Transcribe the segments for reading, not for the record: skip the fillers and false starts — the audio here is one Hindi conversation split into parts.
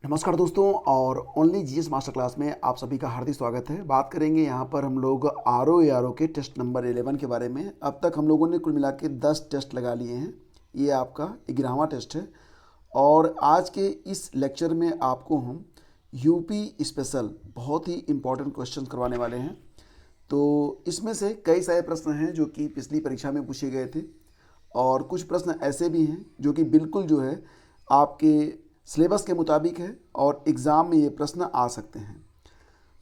नमस्कार दोस्तों और ओनली जीएस मास्टर क्लास में आप सभी का हार्दिक स्वागत है। बात करेंगे यहाँ पर हम लोग आर ओ के टेस्ट नंबर 11 के बारे में। अब तक हम लोगों ने कुल मिला के 10 टेस्ट लगा लिए हैं। ये आपका 11वां टेस्ट है और आज के इस लेक्चर में आपको हम यूपी स्पेशल बहुत ही इम्पोर्टेंट क्वेश्चन करवाने वाले हैं। तो इसमें से कई सारे प्रश्न हैं जो कि पिछली परीक्षा में पूछे गए थे और कुछ प्रश्न ऐसे भी हैं जो कि बिल्कुल जो है आपके सिलेबस के मुताबिक है और एग्ज़ाम में ये प्रश्न आ सकते हैं।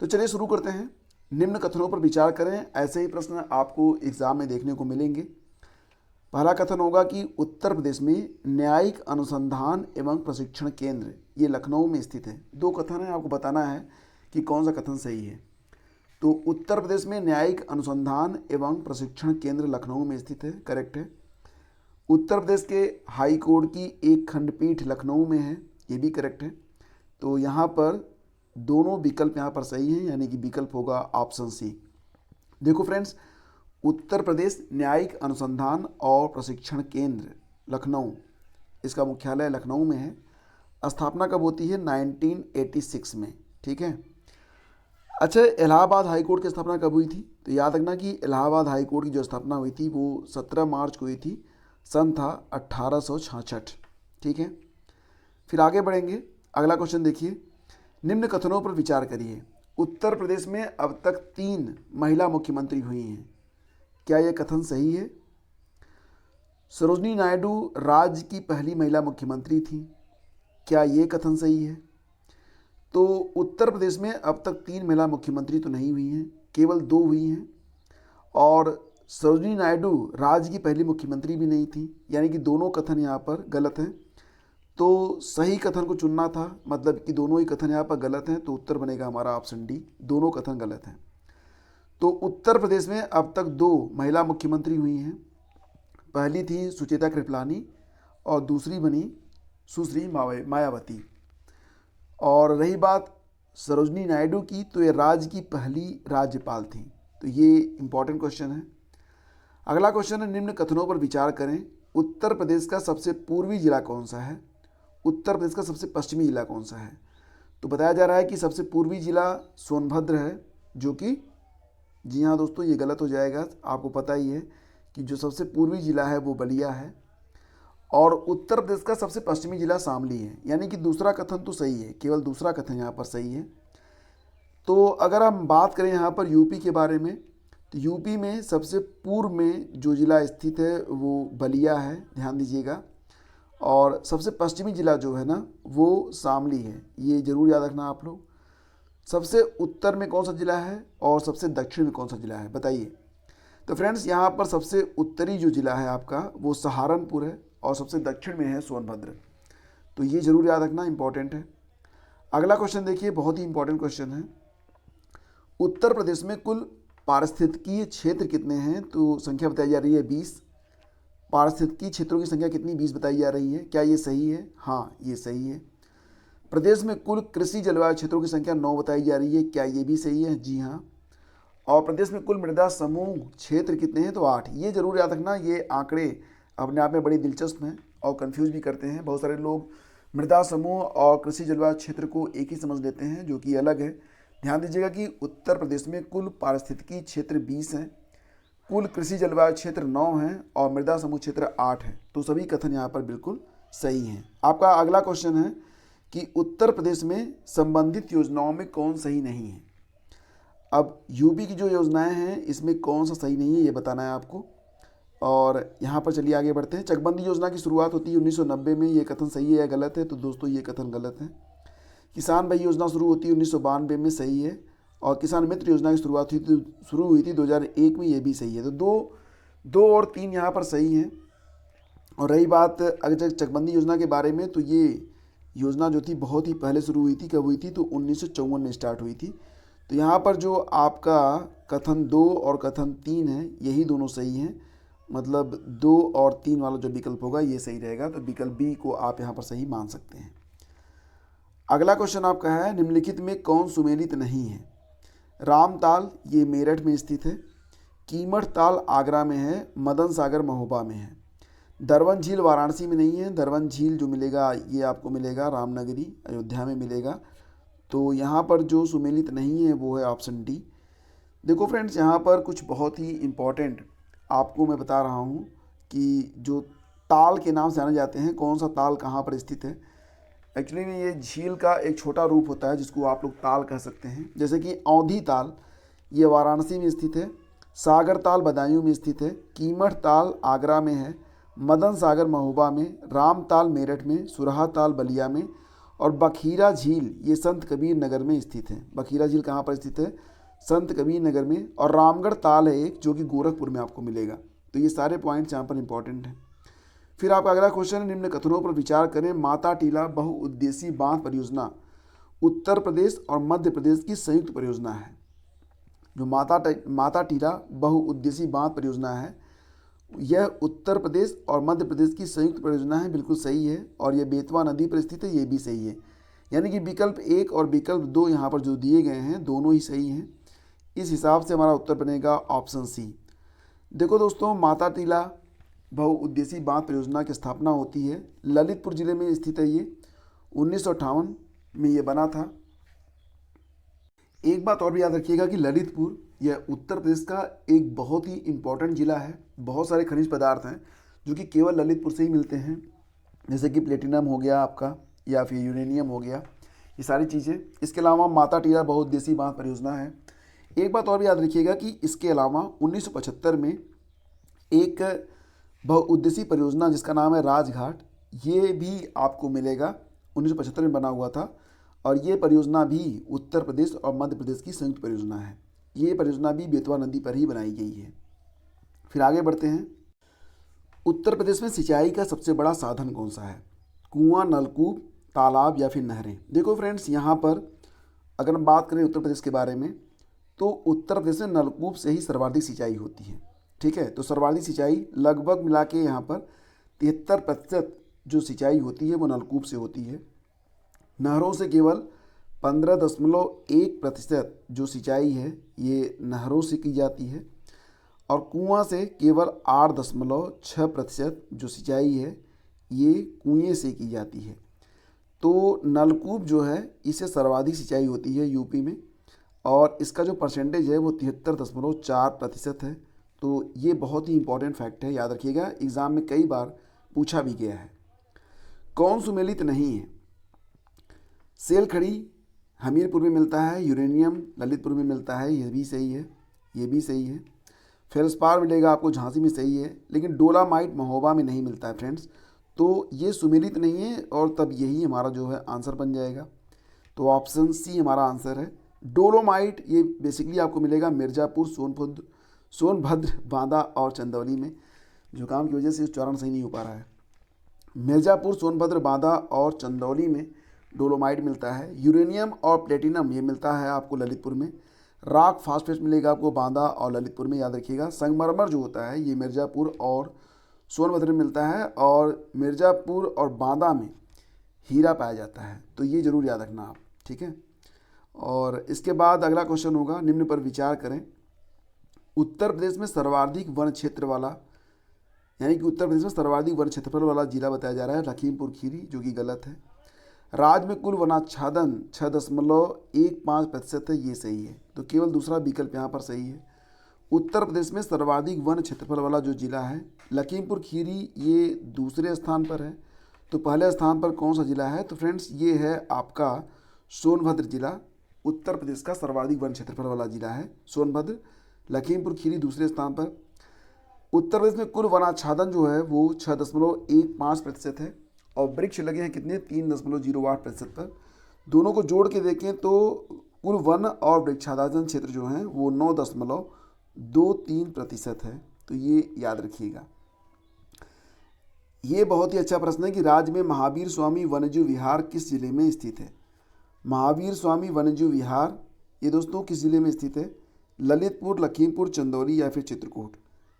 तो चलिए शुरू करते हैं। निम्न कथनों पर विचार करें। ऐसे ही प्रश्न आपको एग्ज़ाम में देखने को मिलेंगे। पहला कथन होगा कि उत्तर प्रदेश में न्यायिक अनुसंधान एवं प्रशिक्षण केंद्र ये लखनऊ में स्थित है। दो कथन है, आपको बताना है कि कौन सा कथन सही है। तो उत्तर प्रदेश में न्यायिक अनुसंधान एवं प्रशिक्षण केंद्र लखनऊ में स्थित है, करेक्ट है। उत्तर प्रदेश के हाई कोर्ट की एक खंडपीठ लखनऊ में है, ये भी करेक्ट है। तो यहाँ पर दोनों विकल्प यहाँ पर सही हैं, यानी कि विकल्प होगा ऑप्शन सी। देखो फ्रेंड्स, उत्तर प्रदेश न्यायिक अनुसंधान और प्रशिक्षण केंद्र लखनऊ, इसका मुख्यालय लखनऊ में है। स्थापना कब होती है? 1986 में, ठीक है। अच्छा, इलाहाबाद हाई कोर्ट की स्थापना कब हुई थी? तो याद रखना कि इलाहाबाद हाई कोर्ट की जो स्थापना हुई थी वो 17 मार्च को हुई थी। सन था 1866, ठीक है। फिर आगे बढ़ेंगे। अगला क्वेश्चन देखिए। निम्न कथनों पर विचार करिए। उत्तर प्रदेश में अब तक 3 महिला मुख्यमंत्री हुई हैं। क्या यह कथन सही है? सरोजनी नायडू राज्य की पहली महिला मुख्यमंत्री थी। क्या ये कथन सही है? तो उत्तर प्रदेश में अब तक 3 महिला मुख्यमंत्री तो नहीं हुई हैं, केवल 2 हुई हैं। और सरोजनी नायडू राज्य की पहली मुख्यमंत्री भी नहीं थी, यानी कि दोनों कथन यहाँ पर गलत हैं। तो सही कथन को चुनना था, मतलब कि दोनों ही कथन यहाँ पर गलत हैं। तो उत्तर बनेगा हमारा ऑप्शन डी, दोनों कथन गलत हैं। तो उत्तर प्रदेश में अब तक 2 महिला मुख्यमंत्री हुई हैं। पहली थी सुचेता कृपलानी और दूसरी बनी सुश्री मायावती। और रही बात सरोजनी नायडू की, तो ये राज्य की पहली राज्यपाल थी। तो ये इंपॉर्टेंट क्वेश्चन है। अगला क्वेश्चन है, निम्न कथनों पर विचार करें। उत्तर प्रदेश का सबसे पूर्वी जिला कौन सा है? उत्तर प्रदेश का सबसे पश्चिमी जिला कौन सा है? तो बताया जा रहा है कि सबसे पूर्वी जिला सोनभद्र है, जो कि जी हाँ दोस्तों, ये गलत हो जाएगा। आपको पता ही है कि जो सबसे पूर्वी जिला है वो बलिया है। और उत्तर प्रदेश का सबसे पश्चिमी जिला शामली है, यानी कि दूसरा कथन तो सही है, केवल दूसरा कथन यहाँ पर सही है। तो अगर हम बात करें यहाँ पर यूपी के बारे में, तो यूपी में सबसे पूर्व में जो ज़िला स्थित है वो बलिया है, ध्यान दीजिएगा। और सबसे पश्चिमी ज़िला जो है ना वो शामली है, ये ज़रूर याद रखना आप लोग। सबसे उत्तर में कौन सा ज़िला है और सबसे दक्षिण में कौन सा ज़िला है, बताइए। तो फ्रेंड्स, यहाँ पर सबसे उत्तरी जो ज़िला है आपका वो सहारनपुर है और सबसे दक्षिण में है सोनभद्र। तो ये ज़रूर याद रखना, इंपॉर्टेंट है। अगला क्वेश्चन देखिए, बहुत ही इंपॉर्टेंट क्वेश्चन है। उत्तर प्रदेश में कुल पारिस्थितिकीय क्षेत्र कितने हैं? तो संख्या बताई जा रही है 20। पारिस्थितिकीय क्षेत्रों की संख्या कितनी? 20 बताई जा रही है। क्या ये सही है? हाँ, ये सही है। प्रदेश में कुल कृषि जलवायु क्षेत्रों की संख्या 9 बताई जा रही है। क्या ये भी सही है? जी हाँ। और प्रदेश में कुल मृदा समूह क्षेत्र कितने हैं? तो 8। ये जरूर याद रखना, ये आंकड़े अपने आप में बड़ी दिलचस्प हैं और कंफ्यूज भी करते हैं। बहुत सारे लोग मृदा समूह और कृषि जलवायु क्षेत्र को एक ही समझ लेते हैं, जो कि अलग है। ध्यान दीजिएगा कि उत्तर प्रदेश में कुल पारिस्थितिकीय क्षेत्र 20 हैं, कुल कृषि जलवायु क्षेत्र 9 हैं और मृदा समूह क्षेत्र 8 है। तो सभी कथन यहाँ पर बिल्कुल सही हैं। आपका अगला क्वेश्चन है कि उत्तर प्रदेश में संबंधित योजनाओं में कौन सही नहीं है। अब यूपी की जो योजनाएं हैं इसमें कौन सा सही नहीं है ये बताना है आपको। और यहाँ पर चलिए आगे बढ़ते हैं। चकबंदी योजना की शुरुआत होती है 1990 में, ये कथन सही है या गलत है? तो दोस्तों ये कथन गलत है। किसान भाई योजना शुरू होती है 1992 में, सही है। और किसान मित्र योजना की शुरू हुई थी 2001 में, ये भी सही है। तो दो और 3 यहाँ पर सही हैं। और रही बात अगर चकबंदी योजना के बारे में, तो ये योजना जो थी बहुत ही पहले शुरू हुई थी। कब हुई थी? तो 1954 में स्टार्ट हुई थी। तो यहाँ पर जो आपका कथन 2 और कथन 3 है, यही दोनों सही हैं। मतलब 2 और 3 वाला जो विकल्प होगा ये सही रहेगा। तो विकल्प बी को आप यहाँ पर सही मान सकते हैं। अगला क्वेश्चन आपका है, निम्नलिखित में कौन सुमेलित नहीं है? रामताल ये मेरठ में स्थित है, कीमठ ताल आगरा में है, मदन सागर महोबा में है। दरवन झील वाराणसी में नहीं है, दरवन झील जो मिलेगा ये आपको मिलेगा रामनगरी अयोध्या में मिलेगा। तो यहाँ पर जो सुमेलित नहीं है वो है ऑप्शन डी। देखो फ्रेंड्स, यहाँ पर कुछ बहुत ही इम्पोर्टेंट आपको मैं बता रहा हूँ कि जो ताल के नाम से जाने जाते हैं, कौन सा ताल कहाँ पर स्थित है। एक्चुअली में ये झील का एक छोटा रूप होता है जिसको आप लोग ताल कह सकते हैं। जैसे कि औंधी ताल ये वाराणसी में स्थित है, सागर ताल बदायूं में स्थित है, कीमठ ताल आगरा में है, मदन सागर महोबा में, राम ताल मेरठ में, सुरहा ताल बलिया में और बखीरा झील ये संत कबीर नगर में स्थित है। बखीरा झील कहाँ पर स्थित है? संत कबीर नगर में। और रामगढ़ ताल है एक जो कि गोरखपुर में आपको मिलेगा। तो ये सारे पॉइंट्स यहाँ पर इंपॉर्टेंट हैं। फिर आपका अगला क्वेश्चन है, निम्न कथनों पर विचार करें। माता टीला बहुउद्देशीय बांध परियोजना उत्तर प्रदेश और मध्य प्रदेश की संयुक्त परियोजना है। जो माता टीला बहुउद्देशीय बांध परियोजना है यह उत्तर प्रदेश और मध्य प्रदेश की संयुक्त परियोजना है। बिल्कुल सही है। और यह बेतवा नदी पर स्थित है, ये भी सही है। यानी कि विकल्प 1 और विकल्प 2 यहाँ पर जो दिए गए हैं दोनों ही सही हैं। इस हिसाब से हमारा उत्तर बनेगा ऑप्शन सी। देखो दोस्तों, माता टीला बहुउद्देशीय बांध परियोजना की स्थापना होती है ललितपुर जिले में स्थित है। ये 1958 में ये बना था। एक बात और भी याद रखिएगा कि ललितपुर यह उत्तर प्रदेश का एक बहुत ही इम्पोर्टेंट ज़िला है। बहुत सारे खनिज पदार्थ हैं जो कि केवल ललितपुर से ही मिलते हैं, जैसे कि प्लेटिनम हो गया आपका या फिर यूरेनियम हो गया, ये सारी चीज़ें। इसके अलावा माता टीला बहुउद्देशीय बांध परियोजना है। एक बात और भी याद रखिएगा कि इसके अलावा 1975 में एक बहुउद्देशीय परियोजना जिसका नाम है राजघाट, ये भी आपको मिलेगा। 1975 में बना हुआ था और ये परियोजना भी उत्तर प्रदेश और मध्य प्रदेश की संयुक्त परियोजना है। ये परियोजना भी बेतवा नदी पर ही बनाई गई है। फिर आगे बढ़ते हैं। उत्तर प्रदेश में सिंचाई का सबसे बड़ा साधन कौन सा है? कुआं, नलकूप, तालाब या फिर नहरें? देखो फ्रेंड्स, यहाँ पर अगर हम बात करें उत्तर प्रदेश के बारे में तो उत्तर प्रदेश में नलकूप से ही सर्वाधिक सिंचाई होती है। ठीक है, तो सर्वाधिक सिंचाई लगभग मिला के यहाँ पर 73% जो सिंचाई होती है वो नलकूप से होती है। नहरों से केवल 15.1% जो सिंचाई है ये नहरों से की जाती है और कुआं से केवल 8.6% जो सिंचाई है ये कुएं से की जाती है। तो नलकूप जो है इसे सर्वाधिक सिंचाई होती है यूपी में और इसका जो परसेंटेज है वो 73.4% है। तो ये बहुत ही इंपॉर्टेंट फैक्ट है, याद रखिएगा, एग्ज़ाम में कई बार पूछा भी गया है। कौन सुमेलित नहीं है? सेलखड़ी हमीरपुर में मिलता है, यूरेनियम ललितपुर में मिलता है, ये भी सही है, ये भी सही है। फेल्सपार मिलेगा आपको झांसी में, सही है, लेकिन डोलामाइट महोबा में नहीं मिलता है फ्रेंड्स। तो ये सुमेलित नहीं है और तब यही हमारा जो है आंसर बन जाएगा। तो ऑप्शन सी हमारा आंसर है। डोलोमाइट ये बेसिकली आपको मिलेगा मिर्ज़ापुर, सोनभद्र, बांदा और चंदौली में। जुकाम की वजह से उच्चारण सही नहीं हो पा रहा है। मिर्ज़ापुर, सोनभद्र, बांदा और चंदौली में डोलोमाइट मिलता है। यूरेनियम और प्लेटिनम ये मिलता है आपको ललितपुर में। रॉक फास्फेट मिलेगा आपको बांदा और ललितपुर में, याद रखिएगा। संगमरमर जो होता है ये मिर्ज़ापुर और सोनभद्र में मिलता है और मिर्ज़ापुर और बांदा में हीरा पाया जाता है। तो ये ज़रूर याद रखना आप, ठीक है। और इसके बाद अगला क्वेश्चन होगा, निम्न पर विचार करें। उत्तर प्रदेश में सर्वाधिक वन क्षेत्र वाला, यानी कि उत्तर प्रदेश में सर्वाधिक वन क्षेत्रफल वाला जिला बताया जा रहा है लखीमपुर खीरी, जो कि गलत है। राज्य में कुल वनाच्छादन 6.15% है, ये सही है। तो केवल दूसरा विकल्प यहाँ पर सही है। उत्तर प्रदेश में सर्वाधिक वन क्षेत्रफल वाला जो जिला है लखीमपुर खीरी, ये दूसरे स्थान पर है। तो पहले स्थान पर कौन सा जिला है? तो फ्रेंड्स ये है आपका सोनभद्र जिला। उत्तर प्रदेश का सर्वाधिक वन क्षेत्रफल वाला जिला है सोनभद्र। लखीमपुर खीरी दूसरे स्थान पर। उत्तर प्रदेश में कुल वनाच्छादन जो है वो 6.15% है और वृक्ष लगे हैं कितने? 3.08% पर। दोनों को जोड़ के देखें तो कुल वन और वृक्षाच्छादन क्षेत्र जो हैं वो 9.23% है। तो ये याद रखिएगा। ये बहुत ही अच्छा प्रश्न है कि राज्य में महावीर स्वामी वन्यजीव विहार किस जिले में स्थित है? महावीर स्वामी वन्यजीव विहार ये दोस्तों किस जिले में स्थित है? ललितपुर, लखीमपुर, चंदौली या फिर चित्रकूट?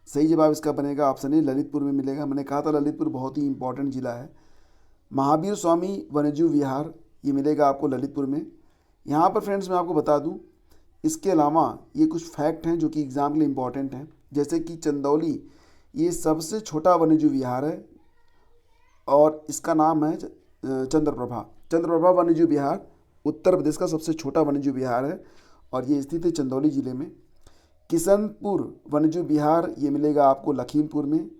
सही जवाब इसका बनेगा ऑप्शन ए, ललितपुर में मिलेगा। मैंने कहा था ललितपुर बहुत ही इंपॉर्टेंट जिला है। महावीर स्वामी वन्यजीव विहार ये मिलेगा आपको ललितपुर में। यहाँ पर फ्रेंड्स मैं आपको बता दूँ, इसके अलावा ये कुछ फैक्ट हैं जो कि एग्ज़ाम के लिए इम्पॉर्टेंट हैं। जैसे कि चंदौली ये सबसे छोटा वन्यजीव विहार है और इसका नाम है चंद्रप्रभा। चंद्रप्रभा वन्यजीव विहार उत्तर प्रदेश का सबसे छोटा वन्यजीव विहार है और ये स्थित है चंदौली जिले में। किशनपुर वन्यजीव विहार ये मिलेगा आपको लखीमपुर में।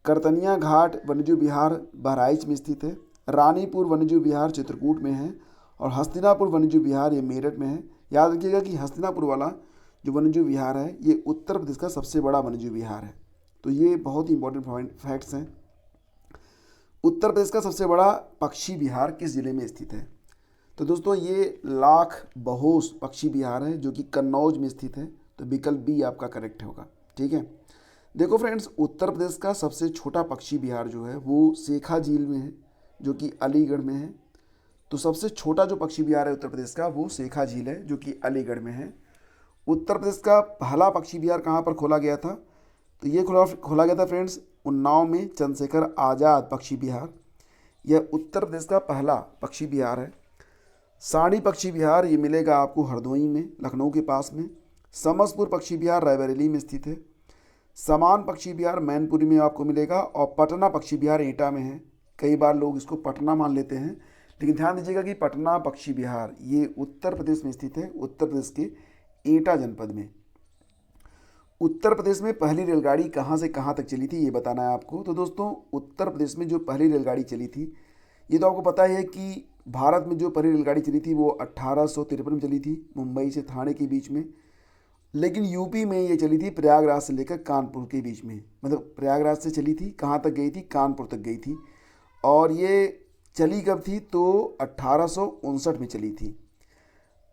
करतनिया घाट वन्यजीव विहार बहराइच में स्थित है। रानीपुर वन्यजीव विहार चित्रकूट में है और हस्तिनापुर वन्यजीव विहार ये मेरठ में है। याद रखिएगा कि हस्तिनापुर वाला जो वन्यजीव विहार है ये उत्तर प्रदेश का सबसे बड़ा वन्यजीव विहार है। तो ये बहुत ही इंपॉर्टेंट फैक्ट्स हैं। उत्तर प्रदेश का सबसे बड़ा पक्षी विहार किस जिले में स्थित है? तो दोस्तों ये लाख बहोश पक्षी विहार है जो कि कन्नौज में स्थित है। तो विकल्प बी आपका करेक्ट होगा। ठीक है, देखो फ्रेंड्स, उत्तर प्रदेश का सबसे छोटा पक्षी विहार जो है वो शेखा झील में है जो कि अलीगढ़ में है। तो सबसे छोटा जो पक्षी विहार है उत्तर प्रदेश का वो शेखा झील है जो कि अलीगढ़ में है। उत्तर प्रदेश का पहला पक्षी विहार कहाँ पर खोला गया था? तो ये खोला गया था फ्रेंड्स उन्नाव में चंद्रशेखर आज़ाद पक्षी विहार। यह उत्तर प्रदेश का पहला पक्षी विहार है। साड़ी पक्षी विहार ये मिलेगा आपको हरदोई में लखनऊ के पास में। समसपुर पक्षी विहार रायबरेली में स्थित है। समान पक्षी विहार मैनपुरी में आपको मिलेगा और पटना पक्षी विहार एटा में है। कई बार लोग इसको पटना मान लेते हैं, लेकिन ध्यान दीजिएगा कि पटना पक्षी विहार ये उत्तर प्रदेश में स्थित है, उत्तर प्रदेश के एटा जनपद में। उत्तर प्रदेश में पहली रेलगाड़ी कहाँ से कहाँ तक चली थी ये बताना है आपको। तो दोस्तों उत्तर प्रदेश में जो पहली रेलगाड़ी चली थी ये तो आपको पता है कि भारत में जो पहली रेलगाड़ी चली थी वो 1853 में चली थी मुंबई से थाने के बीच में। लेकिन यूपी में ये चली थी प्रयागराज से लेकर कानपुर के बीच में। मतलब प्रयागराज से चली थी, कहाँ तक गई थी? कानपुर तक गई थी। और ये चली कब थी? तो 1859 में चली थी।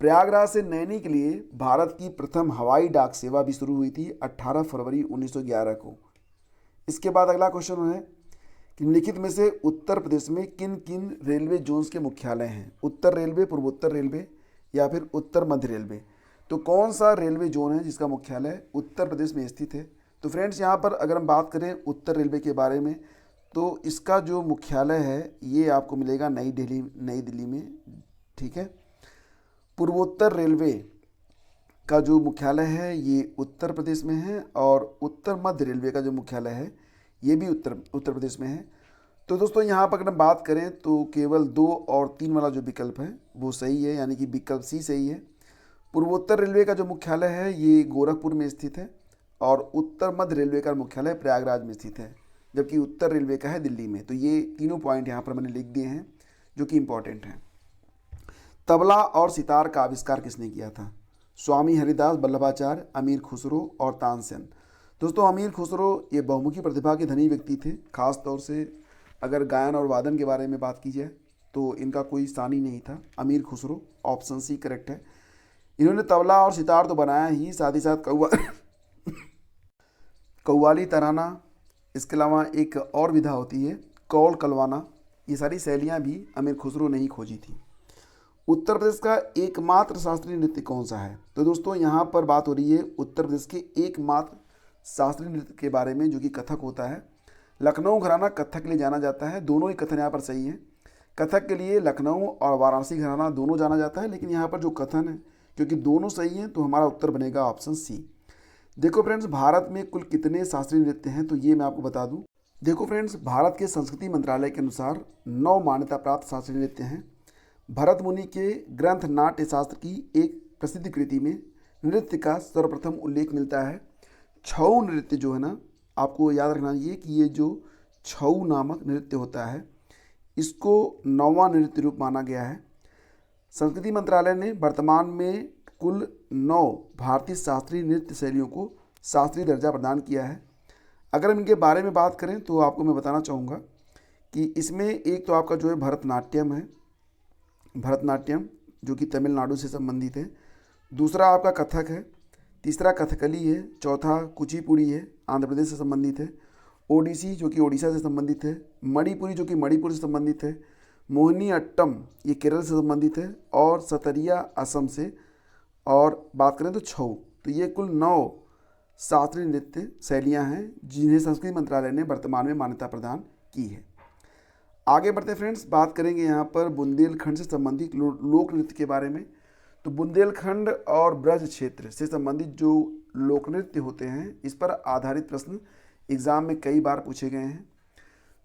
प्रयागराज से नैनी के लिए भारत की प्रथम हवाई डाक सेवा भी शुरू हुई थी 18 फरवरी 1911 को। इसके बाद अगला क्वेश्चन है कि निम्नलिखित में से उत्तर प्रदेश में किन किन रेलवे जोन्स के मुख्यालय हैं? उत्तर रेलवे, पूर्वोत्तर रेलवे या फिर उत्तर मध्य रेलवे। तो कौन सा रेलवे जोन है जिसका मुख्यालय उत्तर प्रदेश में स्थित है? तो फ्रेंड्स यहाँ पर अगर हम बात करें उत्तर रेलवे के बारे में तो इसका जो मुख्यालय है ये आपको मिलेगा नई दिल्ली में। ठीक है, पूर्वोत्तर रेलवे का जो मुख्यालय है ये उत्तर प्रदेश में है और उत्तर मध्य रेलवे का जो मुख्यालय है ये भी उत्तर प्रदेश में है। तो दोस्तों यहाँ पर अगर हम बात करें तो केवल 2 और 3 वाला जो विकल्प है वो सही है, यानी कि विकल्प सी सही है। पूर्वोत्तर रेलवे का जो मुख्यालय है ये गोरखपुर में स्थित है और उत्तर मध्य रेलवे का मुख्यालय प्रयागराज में स्थित है, जबकि उत्तर रेलवे का है दिल्ली में। तो ये तीनों पॉइंट यहाँ पर मैंने लिख दिए हैं जो कि इम्पॉर्टेंट हैं। तबला और सितार का आविष्कार किसने किया था? स्वामी हरिदास वल्लभाचार्य, अमीर खुसरो और तानसेन। दोस्तों अमीर खुसरो ये बहुमुखी प्रतिभा के धनी व्यक्ति थे। खास तौर से अगर गायन और वादन के बारे में बात की जाए तो इनका कोई सानी नहीं था। अमीर खुसरो, ऑप्शन सी करेक्ट है। इन्होंने तबला और सितार तो बनाया ही, साथ ही साथ कव्वाली तराना, इसके अलावा एक और विधा होती है कौल कलवाना, ये सारी शैलियाँ भी अमीर खुसरो ने ही खोजी थी। उत्तर प्रदेश का एकमात्र शास्त्रीय नृत्य कौन सा है? तो दोस्तों यहाँ पर बात हो रही है उत्तर प्रदेश के एकमात्र शास्त्रीय नृत्य के बारे में जो कि कथक होता है। लखनऊ घराना कथक के लिए जाना जाता है। दोनों ही कथन यहाँ पर सही है। कथक के लिए लखनऊ और वाराणसी घराना दोनों जाना जाता है, लेकिन यहाँ पर जो कथन है क्योंकि दोनों सही हैं तो हमारा उत्तर बनेगा ऑप्शन सी। देखो फ्रेंड्स, भारत में कुल कितने शास्त्रीय नृत्य हैं तो ये मैं आपको बता दूँ। देखो फ्रेंड्स, भारत के संस्कृति मंत्रालय के अनुसार 9 मान्यता प्राप्त शास्त्रीय नृत्य हैं। भरत मुनि के ग्रंथ नाट्य शास्त्र की एक प्रसिद्ध कृति में नृत्य का सर्वप्रथम उल्लेख मिलता है। छऊ नृत्य जो है ना, आपको याद रखना चाहिए कि ये जो छऊ नामक नृत्य होता है इसको 9वां नृत्य रूप माना गया है। संस्कृति मंत्रालय ने वर्तमान में कुल 9 भारतीय शास्त्रीय नृत्य शैलियों को शास्त्रीय दर्जा प्रदान किया है। अगर हम इनके बारे में बात करें तो आपको मैं बताना चाहूँगा कि इसमें एक तो आपका जो है भरतनाट्यम है, भरतनाट्यम जो कि तमिलनाडु से संबंधित है। दूसरा आपका कथक है। तीसरा कथकली है। चौथा कुचिपुड़ी है, आंध्र प्रदेश से संबंधित है। ओडिसी जो कि ओडिशा से संबंधित है। मणिपुरी जो कि मणिपुर से संबंधित है। मोहिनी अट्टम ये केरल से संबंधित है और सतरिया असम से। और बात करें तो छऊ, तो ये कुल 9 शास्त्रीय नृत्य शैलियाँ हैं जिन्हें संस्कृति मंत्रालय ने वर्तमान में मान्यता प्रदान की है। आगे बढ़ते फ्रेंड्स, बात करेंगे यहाँ पर बुंदेलखंड से संबंधित लोक नृत्य के बारे में। तो बुंदेलखंड और ब्रज क्षेत्र से संबंधित जो लोक नृत्य होते हैं इस पर आधारित प्रश्न एग्जाम में कई बार पूछे गए हैं।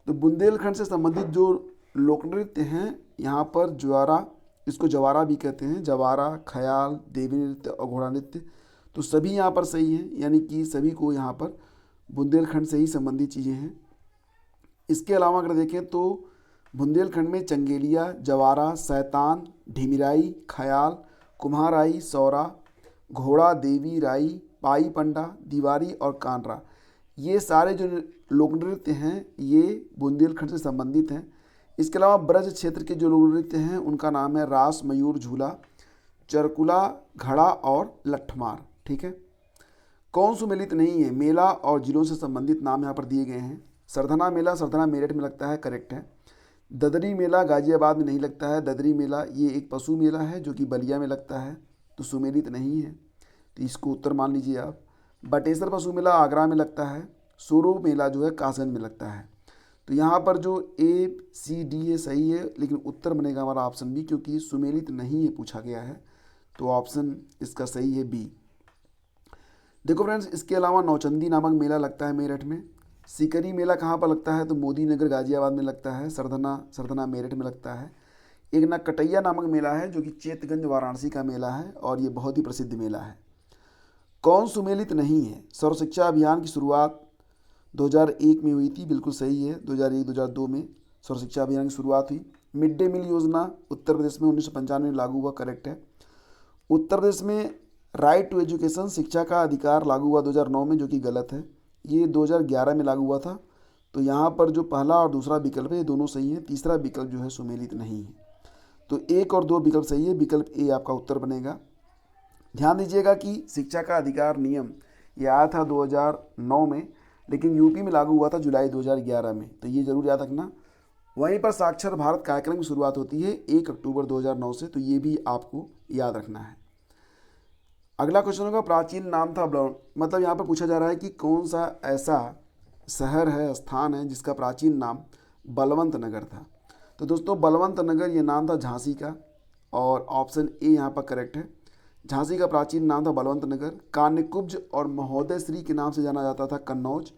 तो बुंदेलखंड से संबंधित जो लोक नृत्य हैं यहाँ पर ज्वारा, इसको जवारा भी कहते हैं, जवारा, ख्याल, देवी नृत्य और घोड़ा नृत्य, तो सभी यहाँ पर सही हैं, यानी कि सभी को यहाँ पर बुंदेलखंड से ही संबंधित चीज़ें हैं। इसके अलावा अगर देखें तो बुंदेलखंड में चंगेलिया, जवारा, शैतान, ढिमिराई, ख्याल, कुम्हाराई, सौरा, घोड़ा, देवी, राई, पाई पंडा, दीवारी और कानरा, ये सारे जो लोक नृत्य हैं ये बुंदेलखंड से संबंधित हैं। इसके अलावा ब्रज क्षेत्र के जो लोक नृत्य हैं उनका नाम है रास, मयूर, झूला, चरकुला, घड़ा और लट्ठमार। ठीक है, कौन सुमेलित नहीं है? मेला और जिलों से संबंधित नाम यहाँ पर दिए गए हैं। सरधना मेला, सरधना मेरठ में लगता है, करेक्ट है। ददरी मेला गाजियाबाद में नहीं लगता है। ददरी मेला ये एक पशु मेला है जो कि बलिया में लगता है, तो सुमेलित नहीं है, तो इसको उत्तर मान लीजिए आप। बटेश्वर पशु मेला आगरा में लगता है। सोरो मेला जो है कासगंज में लगता है। तो यहाँ पर जो ए सी डी ये सही है, लेकिन उत्तर बनेगा हमारा ऑप्शन बी, क्योंकि सुमेलित नहीं है पूछा गया है, तो ऑप्शन इसका सही है बी। देखो फ्रेंड्स, इसके अलावा नौचंदी नामक मेला लगता है मेरठ में। सिकरी मेला कहाँ पर लगता है? तो मोदी नगर गाजियाबाद में लगता है। सरधना मेरठ में लगता है। एक नकटैया नामक मेला है जो कि चेतगंज वाराणसी का मेला है और ये बहुत ही प्रसिद्ध मेला है। कौन सुमेलित नहीं है? सर्व शिक्षा अभियान की शुरुआत 2001 में हुई थी, बिल्कुल सही है। 2001-2002 में सर्व शिक्षा अभियान की शुरुआत हुई। मिड डे मील योजना उत्तर प्रदेश में 1995 में लागू हुआ, करेक्ट है। उत्तर प्रदेश में राइट टू एजुकेशन, शिक्षा का अधिकार, लागू हुआ 2009 में, जो कि गलत है। ये 2011 में लागू हुआ था। तो यहाँ पर जो पहला और दूसरा विकल्प है ये दोनों सही है, तीसरा विकल्प जो है सुमेलित नहीं है। तो 1 और 2 विकल्प सही है, विकल्प ए आपका उत्तर बनेगा। ध्यान दीजिएगा कि शिक्षा का अधिकार नियम ये आया था 2009 में, लेकिन यूपी में लागू हुआ था जुलाई 2011 में, तो ये जरूर याद रखना। वहीं पर साक्षर भारत कार्यक्रम की शुरुआत होती है 1 अक्टूबर 2009 से, तो ये भी आपको याद रखना है। अगला क्वेश्चन होगा, प्राचीन नाम था मतलब यहाँ पर पूछा जा रहा है कि कौन सा ऐसा शहर है, स्थान है जिसका प्राचीन नाम बलवंत नगर था। तो दोस्तों बलवंत नगर ये नाम था झांसी का, और ऑप्शन ए यहाँ पर करेक्ट है। झांसी का प्राचीन नाम था बलवंत नगर। कान्यकुब्ज और महोदय श्री के नाम से जाना जाता था कन्नौज।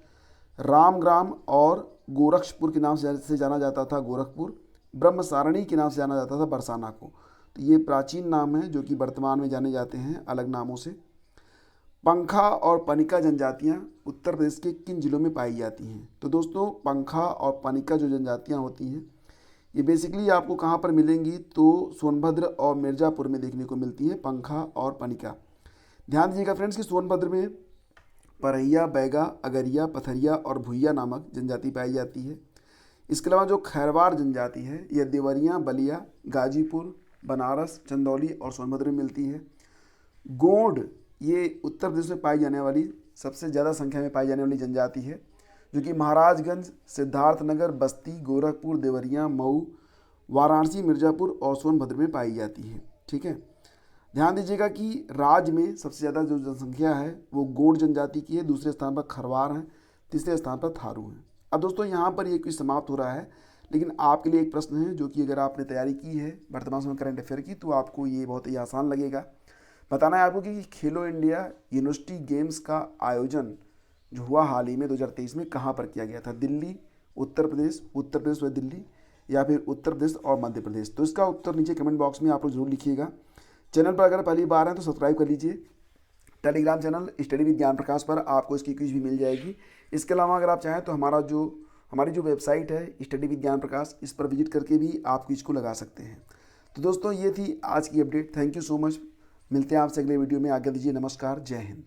रामग्राम और गोरक्षपुर के नाम से जाना जाता था गोरखपुर। ब्रह्मसारणी के नाम से जाना जाता था बरसाना को। तो ये प्राचीन नाम है जो कि वर्तमान में जाने जाते हैं अलग नामों से। पंखा और पनिका जनजातियाँ उत्तर प्रदेश के किन जिलों में पाई जाती हैं? तो दोस्तों पंखा और पनिका जो जनजातियाँ होती हैं ये बेसिकली आपको कहाँ पर मिलेंगी? तो सोनभद्र और मिर्ज़ापुर में देखने को मिलती हैं पंखा और पनिका। ध्यान दीजिएगा फ्रेंड्स कि सोनभद्र में परैया, बैगा, अगरिया, पथरिया और भुइया नामक जनजाति पाई जाती है। इसके अलावा जो खैरवार जनजाति है यह देवरिया, बलिया, गाजीपुर, बनारस, चंदौली और सोनभद्र में मिलती है। गोंड ये उत्तर प्रदेश में पाई जाने वाली सबसे ज़्यादा संख्या में पाई जाने वाली जनजाति है, जो कि महाराजगंज, सिद्धार्थनगर, बस्ती, गोरखपुर, देवरिया, मऊ, वाराणसी, मिर्ज़ापुर और सोनभद्र में पाई जाती है। ठीक है, ध्यान दीजिएगा कि राज्य में सबसे ज़्यादा जो जनसंख्या है वो गोंड जनजाति की है, दूसरे स्थान पर खरवार हैं, तीसरे स्थान पर थारू हैं। अब दोस्तों यहाँ पर ये क्विज समाप्त हो रहा है, लेकिन आपके लिए एक प्रश्न है जो कि अगर आपने तैयारी की है वर्तमान समय करंट अफेयर की तो आपको ये बहुत ही आसान लगेगा। बताना है आपको कि खेलो इंडिया यूनिवर्सिटी गेम्स का आयोजन जो हुआ हाल ही में 2023 में कहाँ पर किया गया था? दिल्ली, उत्तर प्रदेश व दिल्ली, या फिर उत्तर प्रदेश और मध्य प्रदेश? तो इसका उत्तर नीचे कमेंट बॉक्स में आप लोग जरूर लिखिएगा। चैनल पर अगर पहली बार हैं तो सब्सक्राइब कर लीजिए। टेलीग्राम चैनल स्टडी विद ज्ञान प्रकाश पर आपको इसकी क्विज भी मिल जाएगी। इसके अलावा अगर आप चाहें तो हमारी जो वेबसाइट है स्टडी विद ज्ञान प्रकाश, इस पर विजिट करके भी आप क्विज को लगा सकते हैं। तो दोस्तों ये थी आज की update. Thank you so much. मिलते हैं आपसे अगले वीडियो में। आज्ञा दीजिए। नमस्कार, जय हिंद।